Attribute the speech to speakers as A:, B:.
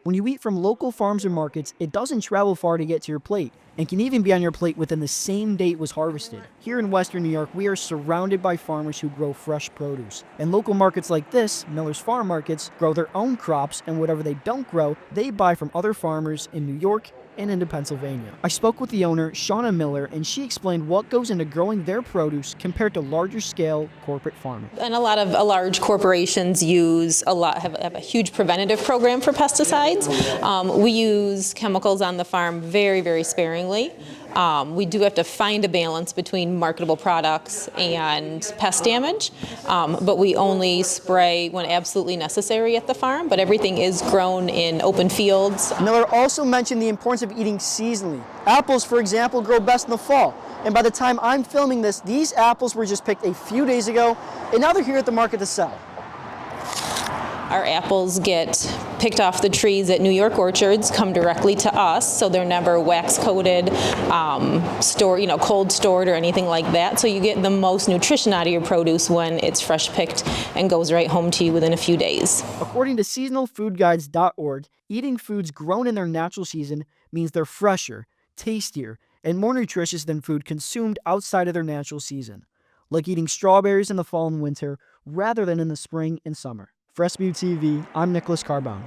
A: When you eat from local farms or markets, it doesn't travel far to get to your plate, and can even be on your plate within the same day it was harvested. Here in Western New York, we are surrounded by farmers who grow fresh produce. And local markets like this, Miller's Farm Markets, grow their own crops, and whatever they don't grow, they buy from other farmers in New York and into Pennsylvania. I spoke with the owner, Shanna Miller, and she explained what goes into growing their produce compared to larger scale corporate farming.
B: And a lot of large corporations have a huge preventative program for pesticides. We use chemicals on the farm very, very sparingly. We do have to find a balance between marketable products and pest damage, but we only spray when absolutely necessary at the farm, but everything is grown in open fields.
A: Miller also mentioned the importance of eating seasonally. Apples, for example, grow best in the fall. And by the time I'm filming this, these apples were just picked a few days ago, and now they're here at the market to sell.
B: Our apples get picked off the trees at New York orchards, come directly to us, so they're never wax coated, cold stored or anything like that. So you get the most nutrition out of your produce when it's fresh picked and goes right home to you within a few days.
A: According to seasonalfoodguides.org, eating foods grown in their natural season means they're fresher, tastier, and more nutritious than food consumed outside of their natural season, like eating strawberries in the fall and winter rather than in the spring and summer. For SBU-TV, I'm Nicholas Carbone.